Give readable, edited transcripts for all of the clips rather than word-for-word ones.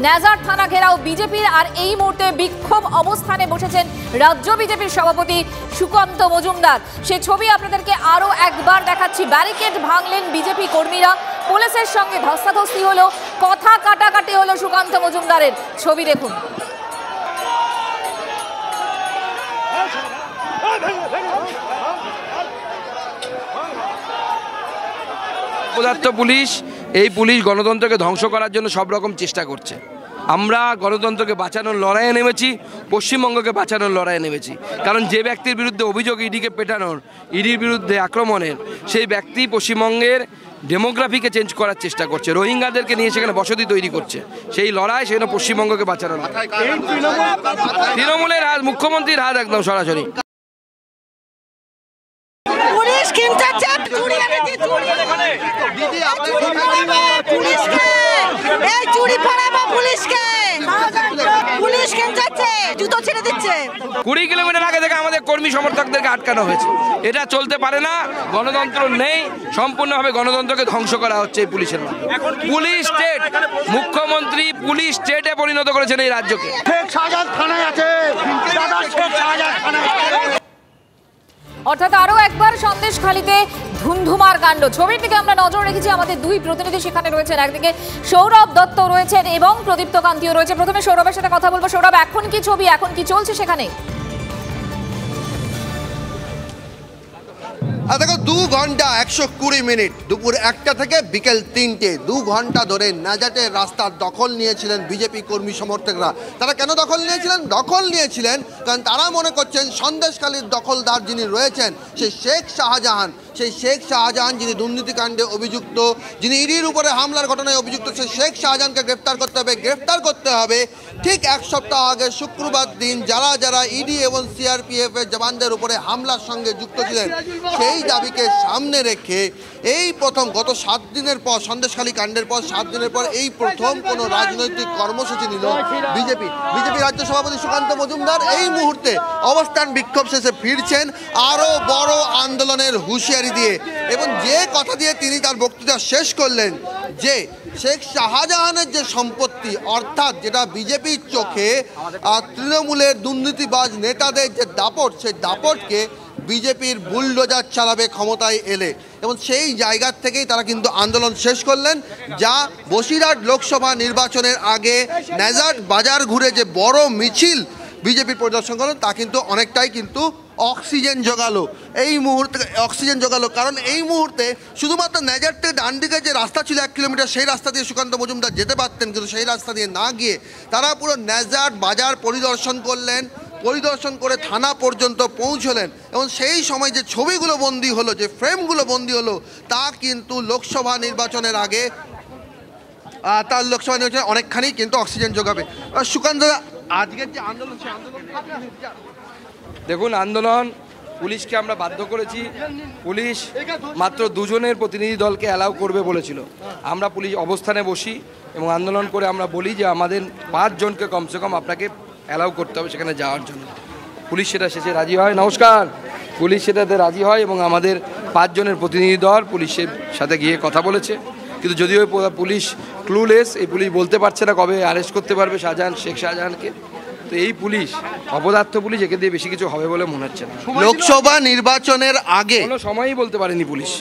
Nasal থানা ঘেরাও বিজেপির, আর এই মুহূর্তে বিক্ষোভ অবস্থানে বসেছেন রাজ্য বিজেপির সভাপতি সুকান্ত মজুমদার। সে ছবি আপনাদেরকে আরো একবার দেখাচ্ছি। ব্যারিকেড ভাঙলেন বিজেপি কর্মীরা, পুলিশের সঙ্গে ধস্তাধস্তি হলো, কথা কাটাকাটি হলো সুকান্ত মজুমদারের। ছবি দেখুন। অপদার্থ পুলিশ, এই পুলিশ গণতন্ত্রকে ধ্বংস করার জন্য সব রকম চেষ্টা করছে। আমরা গণতন্ত্রকে বাঁচানোর লড়াইয়ে নেমেছি, পশ্চিমবঙ্গকে বাঁচানোর লড়াইয়ে নেমেছি। কারণ যে ব্যক্তির বিরুদ্ধে অভিযোগ ইডিকে পেটানোর, ইডির বিরুদ্ধে আক্রমণের, সেই ব্যক্তি পশ্চিমবঙ্গের ডেমোগ্রাফিকে চেঞ্জ করার চেষ্টা করছে, রোহিঙ্গাদেরকে নিয়ে সেখানে বসতি তৈরি করছে। সেই লড়াই, সেখানে পশ্চিমবঙ্গকে বাঁচানোর লড়াই। তৃণমূলের হাত, মুখ্যমন্ত্রীর হাত একদম সরাসরি। জুতো ছেড়ে দিচ্ছে। 20 কিলোমিটার আগে থেকে আমাদের কর্মী সমর্থকদেরকে আটকানো হয়েছে। এটা চলতে পারে না, গণতন্ত্র নেই, সম্পূর্ণভাবে গণতন্ত্রকে ধ্বংস করা হচ্ছে এই পুলিশের মাধ্যমে। পুলিশ স্টেট, মুখ্যমন্ত্রী পুলিশ স্টেটে পরিণত করেছেন এই রাজ্যকে। অর্থাৎ আরো একবার সন্দেশখালীতে ধুমধুমার কাণ্ড। ছবির দিকে আমরা নজর রেখেছি, আমাদের দুই প্রতিনিধি সেখানে রয়েছেন। একদিকে সৌরভ দত্ত রয়েছেন এবং প্রদীপ্ত কান্তিও রয়েছে। প্রথমে সৌরভের সাথে কথা বলবো। সৌরভ, এখন কি ছবি, এখন কি চলছে সেখানে? দেখো, 2 ঘন্টা 120 মিনিট, দুপুর 1টা থেকে বিকেল 3টে, 2 ঘন্টা ধরে নাজাটের রাস্তার দখল নিয়েছিলেন বিজেপি কর্মী সমর্থকরা। তারা কেন দখল নিয়েছিলেন? দখল নিয়েছিলেন কারণ তারা মনে করছেন সন্দেশখালীর দখলদার যিনি রয়েছেন সেই শেখ শাহজাহান, সেই শেখ শাহজাহান যিনি দুর্নীতিকাণ্ডে অভিযুক্ত, যিনি ইডির উপরে হামলার ঘটনায় অভিযুক্ত, সেই শেখ শাহজাহানকে গ্রেফতার করতে হবে। গ্রেফতার করতে হবে ঠিক 1 সপ্তাহ আগে শুক্রবার দিন যারা যারা ইডি এবং সিআরপিএফ এর জওয়ানদের উপরে হামলার সঙ্গে যুক্ত ছিলেন, সেই দাবিকে সামনে রেখে এই প্রথম গত 7 দিনের পর, সন্দেশখালী কাণ্ডের পর 7 দিনের পর এই প্রথম কোনো রাজনৈতিক কর্মসূচি নিল বিজেপি রাজ্য সভাপতি সুকান্ত মজুমদার। এই মুহূর্তে অবস্থান বিক্ষোভ শেষে ফিরছেন আরও বড় আন্দোলনের হুঁশিয়ারি দিয়ে, এবং যে কথা দিয়ে তিনি তার বক্তৃতা শেষ করলেন যে শেখ শাহজাহানের যে সম্পত্তি, অর্থাৎ যেটা বিজেপির চোখে তৃণমূলের দুর্নীতিবাজ নেতাদের যে দাপট, সেই দাপটকে বিজেপির বুলডোজার চালাবে ক্ষমতায় এলে, এবং সেই জায়গার থেকেই তারা কিন্তু আন্দোলন শেষ করলেন। যা বসিরহাট লোকসভা নির্বাচনের আগে নেজাট বাজার ঘুরে যে বড় মিছিল বিজেপির পরিদর্শন করলেন, তা কিন্তু অনেকটাই কিন্তু অক্সিজেন জোগালো এই মুহূর্তে, অক্সিজেন জোগালো। কারণ এই মুহূর্তে শুধুমাত্র নেজার থেকে ডান দিকে যে রাস্তা ছিল 1 কিলোমিটার, সেই রাস্তা দিয়ে সুকান্ত মজুমদার যেতে পারতেন, কিন্তু সেই রাস্তা দিয়ে না গিয়ে তারা পুরো নেজার বাজার পরিদর্শন করলেন, পরিদর্শন করে থানা পর্যন্ত পৌঁছলেন, এবং সেই সময় যে ছবিগুলো বন্দী হলো, যে ফ্রেমগুলো বন্দী হলো, তা কিন্তু লোকসভা নির্বাচনের আগে তার লোকসভা নির্বাচনে অনেকখানি কিন্তু অক্সিজেন যোগাবে। সুকান্ত, আজকের যে আন্দোলন, সেই আন্দোলন দেখুন, আন্দোলন পুলিশকে আমরা বাধ্য করেছি। পুলিশ মাত্র 2 জনের প্রতিনিধি দলকে অ্যালাউ করবে বলেছিল। আমরা পুলিশ অবস্থানে বসি এবং আন্দোলন করে আমরা বলি যে আমাদের 5 জনকে কমসে কম আপনাকে অ্যালাউ করতে হবে সেখানে যাওয়ার জন্য। পুলিশ সেটা শেষে রাজি হয়। নমস্কার। পুলিশ সেটাতে রাজি হয় এবং আমাদের 5 জনের প্রতিনিধি দল পুলিশের সাথে গিয়ে কথা বলেছে। কিন্তু যদিও পুলিশ ক্লুলেস, এই পুলিশ বলতে পারছে না কবে অ্যারেস্ট করতে পারবে শেখ শাহজাহানকে। তো এই পুলিশ অপদার্থ পুলিশ, একে দিয়ে বেশি কিছু হবে বলে মনে হচ্ছে না। লোকসভা নির্বাচনের আগে কোনো সময়ই বলতে পারেনি পুলিশ,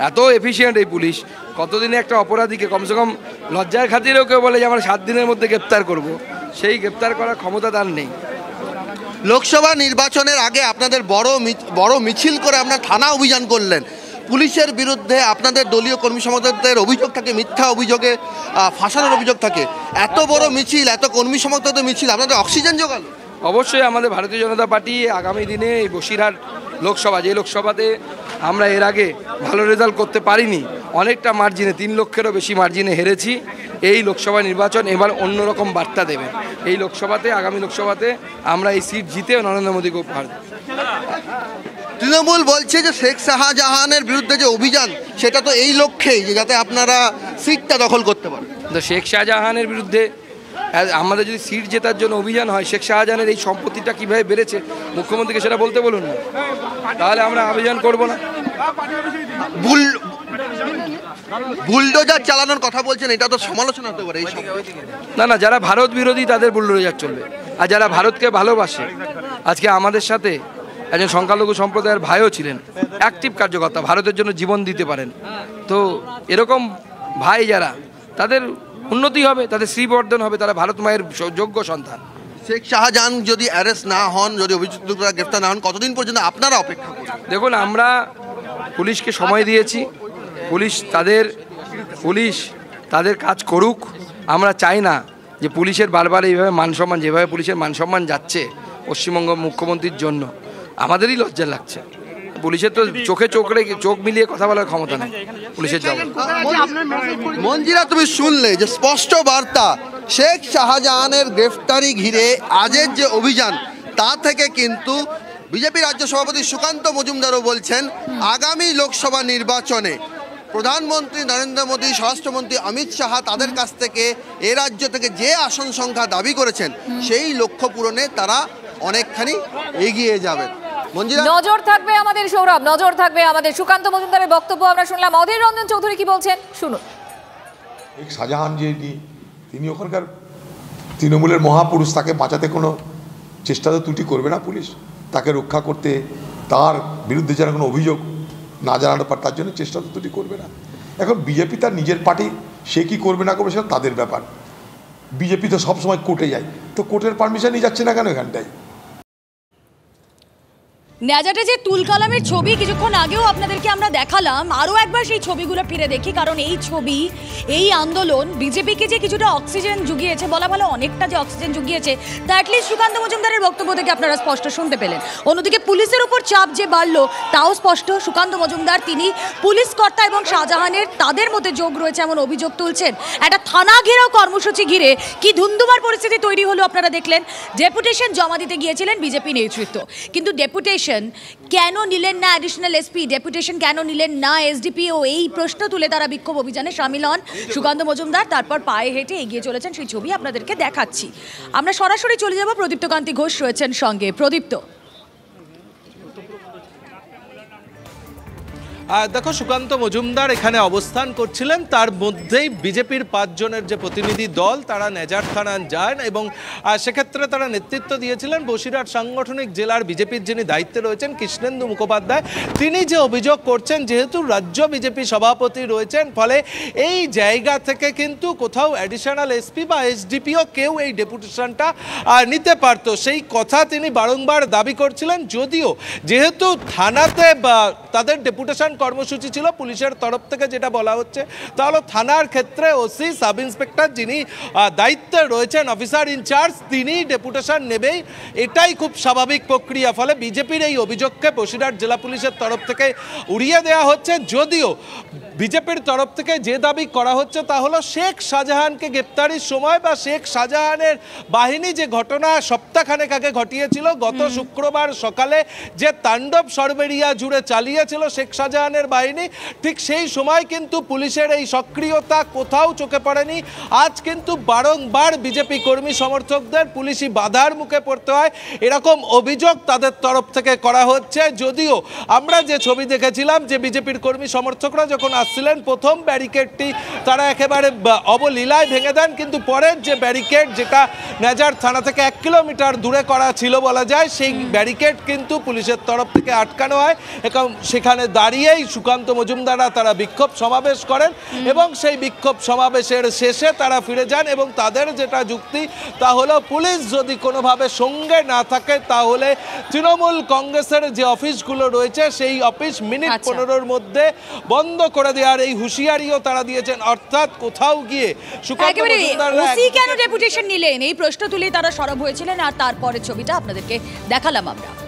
এত এফিশিয়েন্ট এই পুলিশ। কতদিনে একটা অপরাধীকে কমসে কম লজ্জার খাতিরেও কেউ বলে যে আমরা 7 দিনের মধ্যে গ্রেপ্তার করব, সেই গ্রেপ্তার করার ক্ষমতা তার নেই। লোকসভা নির্বাচনের আগে আপনাদের বড় মিছিল করে আপনার থানা অভিযান করলেন। পুলিশের বিরুদ্ধে আপনাদের দলীয় কর্মী সমর্থকদের অভিযোগ থাকে, মিথ্যা অভিযোগে ফাঁসানোর অভিযোগ থাকে। এত বড় মিছিল, এত কর্মী সমর্থকদের মিছিল আপনাদের অক্সিজেন জোগালো? অবশ্যই আমাদের ভারতীয় জনতা পার্টি আগামী দিনে এই বসিরহাট লোকসভা, যে লোকসভাতে আমরা এর আগে ভালো রেজাল্ট করতে পারিনি, অনেকটা মার্জিনে, 3 লক্ষেরও বেশি মার্জিনে হেরেছি, এই লোকসভা নির্বাচন এবার অন্যরকম বার্তা দেবে। এই লোকসভাতে, আগামী লোকসভাতে আমরা এই সিট জিতে নরেন্দ্র মোদীকে উপহার দেব। তৃণমূল বলছে যে শেখ শাহজাহানের বিরুদ্ধে যে অভিযান, সেটা তো এই লক্ষ্যেই যে যাতে আপনারা সিটটা দখল করতে পারেন। তো শেখ শাহজাহানের বিরুদ্ধে আমাদের যদি সিট জেতার জন্য অভিযান হয়, শেখ শাহজাহানের এই সম্পত্তিটা কীভাবে বেড়েছে মুখ্যমন্ত্রীকে সেটা বলতে বলুন না, তাহলে আমরা অভিযান করব না। বুলডোজার চালানোর কথা বলছেন, এটা তো সমালোচনা হতে পারে। না, যারা ভারত বিরোধী তাদের বুলডোজার চলবে, আর যারা ভারতকে ভালোবাসে, আজকে আমাদের সাথে একজন সংখ্যালঘু সম্প্রদায়ের ভাইও ছিলেন, অ্যাক্টিভ কার্যকর্তা, ভারতের জন্য জীবন দিতে পারেন। তো এরকম ভাই যারা, তাদের উন্নতি হবে, তাদের শ্রীবর্ধন হবে, তারা ভারত মায়ের যোগ্য সন্তান। শেখ শাহজাহান যদি অ্যারেস্ট না হন, যদি অভিযুক্তরা গ্রেফতার না হন, কতদিন পর্যন্ত আপনারা অপেক্ষা করবেন? দেখুন, আমরা পুলিশকে সময় দিয়েছি, পুলিশ তাদের কাজ করুক। আমরা চাই না যে পুলিশের বারবার এইভাবে মানসম্মান, যেভাবে পুলিশের মানসম্মান যাচ্ছে পশ্চিমবঙ্গ মুখ্যমন্ত্রীর জন্য, আমাদেরই লজ্জা লাগছে। পুলিশের তো চোখ মিলিয়ে কথা বলার ক্ষমতা নেই পুলিশের জবাব। মঞ্জিরা, তুমি শুনলে যে স্পষ্ট বার্তা, শেখ শাহজাহানের গ্রেফতারি ঘিরে আজের যে অভিযান, তা থেকে কিন্তু বিজেপি রাজ্য সভাপতি সুকান্ত মজুমদারও বলছেন আগামী লোকসভা নির্বাচনে প্রধানমন্ত্রী নরেন্দ্র মোদী, স্বরাষ্ট্রমন্ত্রী অমিত শাহ তাদের কাছ থেকে এ রাজ্য থেকে যে আসন সংখ্যা দাবি করেছেন, সেই লক্ষ্য পূরণে তারা অনেকখানি এগিয়ে যাবেন। নজর থাকবে আমাদের, সৌরভ, নজর থাকবে আমাদের। সুকান্ত মজুমদারের বক্তব্য আমরা শুনলাম। অধীর রঞ্জন চৌধুরী কি বলছেন শুনুন। শাহজাহান তিনি ওখানকার তৃণমূলের মহাপুরুষ, তাকে বাঁচাতে কোনো চেষ্টা তো ত্রুটি করবে না পুলিশ, তাকে রক্ষা করতে, তার বিরুদ্ধে যেন কোনো অভিযোগ না জানানো পারে তার জন্য চেষ্টা তো ত্রুটি করবে না। এখন বিজেপি তার নিজের পার্টি, সে কি করবে না করবে সেটা তাদের ব্যাপার। বিজেপি তো সবসময় কোর্টে যায়, তো কোর্টের পারমিশনই যাচ্ছে না কেন এখানটায়? ন্যাজাটে যে তুল কালামের ছবি কিছুক্ষণ আগেও আপনাদেরকে আমরা দেখালাম, আরও একবার সেই ছবিগুলো ফিরে দেখি, কারণ এই ছবি, এই আন্দোলন বিজেপিকে যে কিছুটা অক্সিজেন জুগিয়েছে, বলা ভালো অনেকটা যে অক্সিজেন জুগিয়েছে, তা অ্যাটলিস্ট সুকান্ত মজুমদারের বক্তব্য থেকে আপনারা স্পষ্ট শুনতে পেলেন। অন্যদিকে পুলিশের উপর চাপ যে বাড়লো তাও স্পষ্ট। সুকান্ত মজুমদার তিনি পুলিশ কর্তা এবং শাহজাহানের তাদের মধ্যে যোগ রয়েছে এমন অভিযোগ তুলছেন। একটা থানা ঘেরাও কর্মসূচি ঘিরে কি ধুন্ধুমার পরিস্থিতি তৈরি হলো আপনারা দেখলেন। ডেপুটেশন জমা দিতে গিয়েছিলেন বিজেপি নেতৃত্ব, কিন্তু ডেপুটেশন কেন নিলেন না অ্যাডিশনাল এসপি, ডেপুটেশন কেন নিলেন না এসডিপিও, এই প্রশ্ন তুলে তারা বিক্ষোভ অভিযানে সামিল হন সুকান্ত মজুমদার। তারপর পায়ে হেঁটে এগিয়ে চলেছেন, সেই ছবি আপনাদেরকে দেখাচ্ছি। আমরা সরাসরি চলে যাব, প্রদীপ্ত কান্তি ঘোষ রয়েছেন সঙ্গে। প্রদীপ্ত, দেখো, সুকান্ত মজুমদার এখানে অবস্থান করছিলেন, তার মধ্যেই বিজেপির 5 জনের যে প্রতিনিধি দল তারা নেজার থানায় যান এবং সেক্ষেত্রে তারা নেতৃত্ব দিয়েছিলেন বসিরহাট সাংগঠনিক জেলার বিজেপির যিনি দায়িত্বে রয়েছেন কৃষ্ণেন্দু মুখোপাধ্যায়। তিনি যে অভিযোগ করছেন, যেহেতু রাজ্য বিজেপি সভাপতি রয়েছেন, ফলে এই জায়গা থেকে কিন্তু কোথাও অ্যাডিশনাল এসপি বা এসডিপিও কেউ এই ডেপুটেশনটা নিতে পারত, সেই কথা তিনি বারংবার দাবি করছিলেন। যদিও যেহেতু থানাতে তাদের ডেপুটেশন কর্মসূচি ছিল, পুলিশের তরফ থেকে যেটা বলা হচ্ছে তাহলে থানার ক্ষেত্রে ওসি, সাব ইন্সপেক্টর যিনি দায়িত্বে রয়েছেন, অফিসার ইনচার্জ, তিনি ডেপুটেশন নেবেই, এটাই খুব স্বাভাবিক প্রক্রিয়া। ফলে বিজেপির এই অভিযোগকে বসিরহাট জেলা পুলিশের তরফ থেকে উড়িয়ে দেওয়া হচ্ছে। যদিও বিজেপির তরফ থেকে যে দাবি করা হচ্ছে তা হলো শেখ শাহজাহানকে গ্রেপ্তারির সময় বা শেখ শাহজাহানের বাহিনী যে ঘটনা সপ্তাহখানেক আগে ঘটিয়েছিল, গত শুক্রবার সকালে যে তাণ্ডব সরবেরিয়া জুড়ে চালিয়েছিল শেখ শাহজাহানের বাহিনী, ঠিক সেই সময় কিন্তু পুলিশের এই সক্রিয়তা কোথাও চোখে পড়েনি। আজ কিন্তু বারংবার বিজেপি কর্মী সমর্থকদের পুলিশি বাধার মুখে পড়তে হয়, এরকম অভিযোগ তাদের তরফ থেকে করা হচ্ছে। যদিও আমরা যে ছবি দেখেছিলাম যে বিজেপির কর্মী সমর্থকরা যখন আসছিলেন, প্রথম ব্যারিকেডটি তারা একেবারে অবলীলায় ভেঙে দেন, কিন্তু পরের যে ব্যারিকেড, যেটা নেজার থানা থেকে 1 কিলোমিটার দূরে করা ছিল বলা যায়, সেই ব্যারিকেড কিন্তু পুলিশের তরফ থেকে আটকানো হয় এবং সেখানে দাঁড়িয়েই সুকান্ত মজুমদাররা তারা বিক্ষোভ সমাবেশ করেন এবং সেই বিক্ষোভ সমাবেশের শেষে তারা ফিরে যান এবং তাদের যেটা যুক্তি তা হলো পুলিশ যদি কোনোভাবে সঙ্গে না থাকে তাহলে তৃণমূল কংগ্রেসের যে অফিসগুলো রয়েছে সেই অফিস মিনিট 15-র মধ্যে বন্ধ করে দেওয়ার এই হুঁশিয়ারিও তারা দিয়েছেন। অর্থাৎ কোথাও গিয়ে সুকান্ত মজুমদাররা কেন ডেপুটেশন নিলেন এই প্রশ্ন তুলে তারা সরব হয়েছিলেন। আর তারপরে ছবিটা আপনাদেরকে দেখালাম আমরা।